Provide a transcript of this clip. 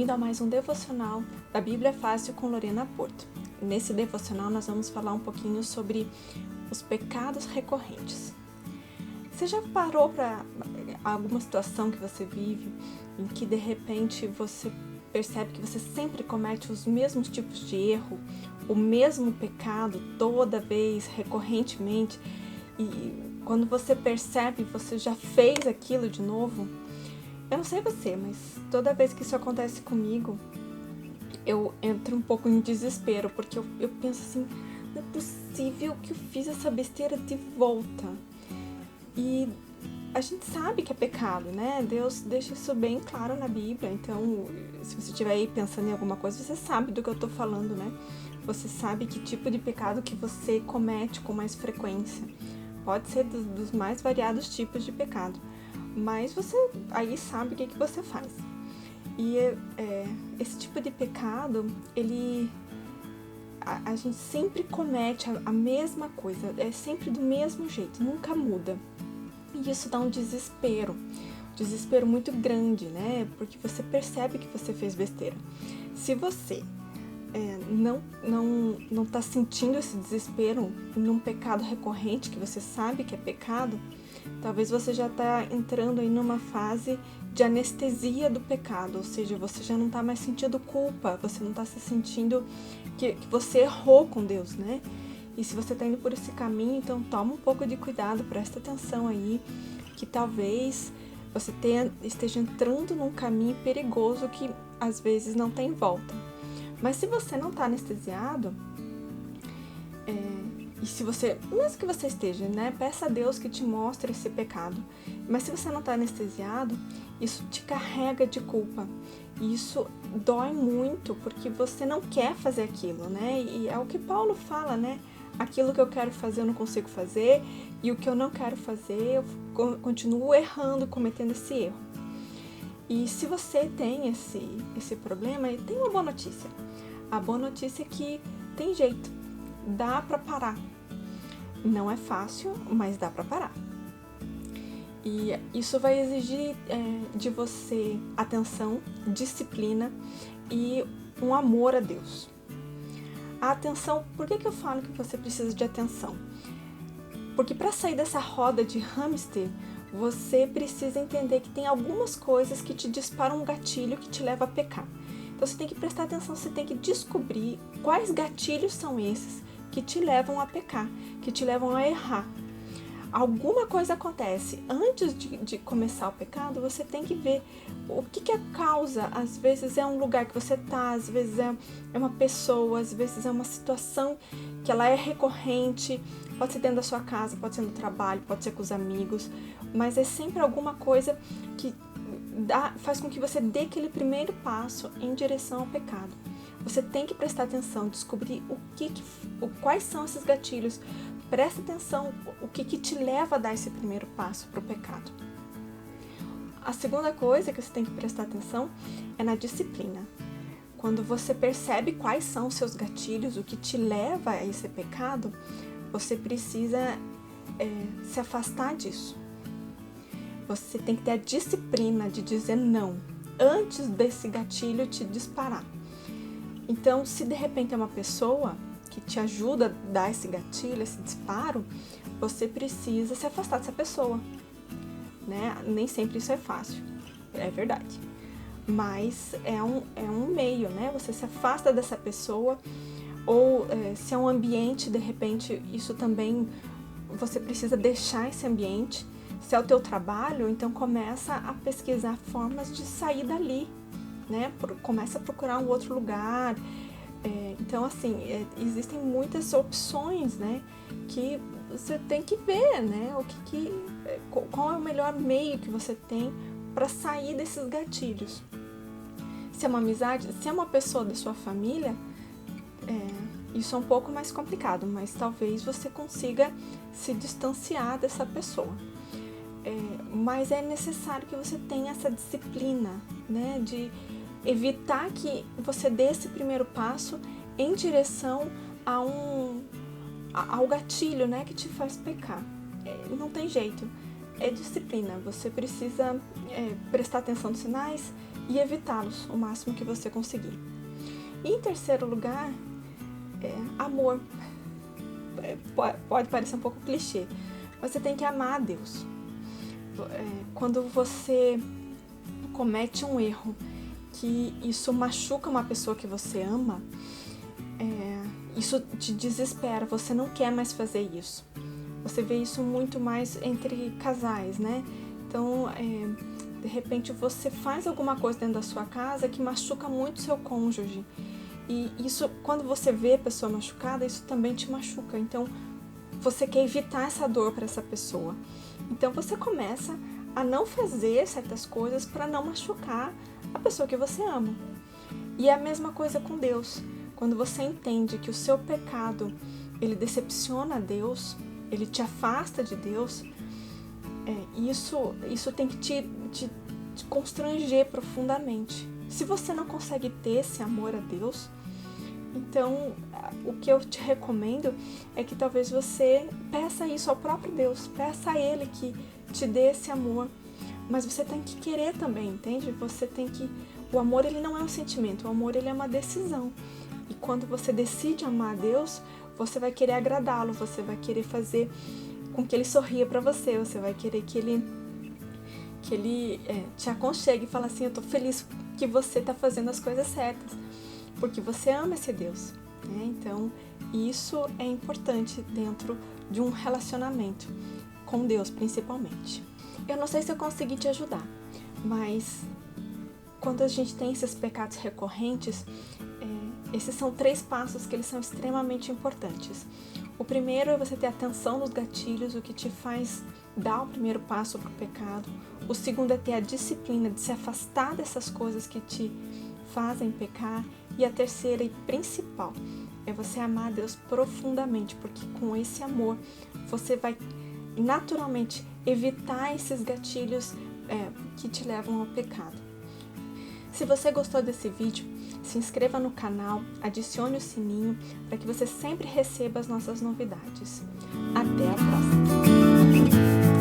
bem-vindo a mais um devocional da Bíblia Fácil com Lorena Porto. Nesse devocional nós vamos falar um pouquinho sobre os pecados recorrentes. Você já parou para alguma situação que você vive em que de repente você percebe que você sempre comete os mesmos tipos de erro, o mesmo pecado toda vez, recorrentemente, e quando você percebe você já fez aquilo de novo? Eu não sei você, mas toda vez que isso acontece comigo, eu entro um pouco em desespero, porque eu penso assim, não é possível que eu fiz essa besteira de volta. E a gente sabe que é pecado, né? Deus deixa isso bem claro na Bíblia, então se você estiver aí pensando em alguma coisa, você sabe do que eu tô falando, né? Você sabe que tipo de pecado que você comete com mais frequência. Pode ser dos mais variados tipos de pecado. Mas você aí sabe o que você faz. E esse tipo de pecado, a gente sempre comete a mesma coisa, é sempre do mesmo jeito, nunca muda. E isso dá um desespero muito grande, né? Porque você percebe que você fez besteira. Se você não tá sentindo esse desespero num pecado recorrente, que você sabe que é pecado, talvez você já está entrando aí numa fase de anestesia do pecado, ou seja, você já não está mais sentindo culpa, você não está se sentindo que você errou com Deus, né? E se você está indo por esse caminho, então toma um pouco de cuidado, presta atenção aí, que talvez você esteja entrando num caminho perigoso que às vezes não tem volta. Mas se você não está anestesiado, e se você, mesmo que você esteja, né, peça a Deus que te mostre esse pecado. Mas se você não está anestesiado, isso te carrega de culpa. E isso dói muito, porque você não quer fazer aquilo, né? E é o que Paulo fala, né? Aquilo que eu quero fazer eu não consigo fazer, e o que eu não quero fazer eu continuo errando, cometendo esse erro. E se você tem esse problema, tem uma boa notícia. A boa notícia é que tem jeito, dá para parar. Não é fácil, mas dá para parar. E isso vai exigir de você atenção, disciplina e um amor a Deus. A atenção, por que eu falo que você precisa de atenção? Porque para sair dessa roda de hamster, você precisa entender que tem algumas coisas que te disparam um gatilho que te leva a pecar. Então você tem que prestar atenção, você tem que descobrir quais gatilhos são esses que te levam a pecar, que te levam a errar. Alguma coisa acontece. Antes de começar o pecado, você tem que ver o que é a causa. Às vezes é um lugar que você está, às vezes é uma pessoa, às vezes é uma situação que ela é recorrente. Pode ser dentro da sua casa, pode ser no trabalho, pode ser com os amigos, mas é sempre alguma coisa que faz com que você dê aquele primeiro passo em direção ao pecado. Você tem que prestar atenção, descobrir quais são esses gatilhos. Presta atenção o que te leva a dar esse primeiro passo para o pecado. A segunda coisa que você tem que prestar atenção é na disciplina. Quando você percebe quais são os seus gatilhos, o que te leva a esse pecado, você precisa se afastar disso. Você tem que ter a disciplina de dizer não, antes desse gatilho te disparar. Então, se de repente é uma pessoa que te ajuda a dar esse gatilho, esse disparo, você precisa se afastar dessa pessoa, né? Nem sempre isso é fácil, é verdade. Mas é um meio, né? Você se afasta dessa pessoa, ou se é um ambiente, de repente, isso também, você precisa deixar esse ambiente. Se é o teu trabalho, então começa a pesquisar formas de sair dali, né? Começa a procurar um outro lugar. Então, assim, existem muitas opções, né? Que você tem que ver, né? Qual é o melhor meio que você tem para sair desses gatilhos. Se é uma amizade, se é uma pessoa da sua família, isso é um pouco mais complicado, mas talvez você consiga se distanciar dessa pessoa. Mas é necessário que você tenha essa disciplina, né, de evitar que você dê esse primeiro passo em direção ao gatilho, né, que te faz pecar. Não tem jeito, é disciplina. Você precisa prestar atenção nos sinais, e evitá-los o máximo que você conseguir. E em terceiro lugar, amor. Pode parecer um pouco clichê, mas você tem que amar a Deus. Quando você comete um erro que isso machuca uma pessoa que você ama, isso te desespera, você não quer mais fazer isso. Você vê isso muito mais entre casais, né? Então, de repente você faz alguma coisa dentro da sua casa que machuca muito seu cônjuge. E isso, quando você vê a pessoa machucada, isso também te machuca. Então, você quer evitar essa dor para essa pessoa. Então, você começa a não fazer certas coisas para não machucar a pessoa que você ama. E é a mesma coisa com Deus. Quando você entende que o seu pecado, ele decepciona a Deus, ele te afasta de Deus, isso tem que te constranger profundamente. Se você não consegue ter esse amor a Deus, então o que eu te recomendo é que talvez você peça isso ao próprio Deus, peça a Ele que te dê esse amor, mas você tem que querer também, entende? O amor, ele não é um sentimento, o amor, ele é uma decisão. E quando você decide amar a Deus, você vai querer agradá-lo, você vai querer fazer com que ele sorria para você, você vai querer que ele te aconchegue e fale assim: eu tô feliz que você tá fazendo as coisas certas, porque você ama esse Deus, né? Então, isso é importante dentro de um relacionamento com Deus, principalmente. Eu não sei se eu consegui te ajudar, mas quando a gente tem esses pecados recorrentes, esses são 3 passos que eles são extremamente importantes. O primeiro é você ter atenção nos gatilhos, o que te faz dar o primeiro passo para o pecado. O segundo é ter a disciplina de se afastar dessas coisas que te fazem pecar. E a terceira e principal é você amar a Deus profundamente, porque com esse amor você vai naturalmente evitar esses gatilhos que te levam ao pecado. Se você gostou desse vídeo, se inscreva no canal, adicione o sininho para que você sempre receba as nossas novidades. Até a próxima!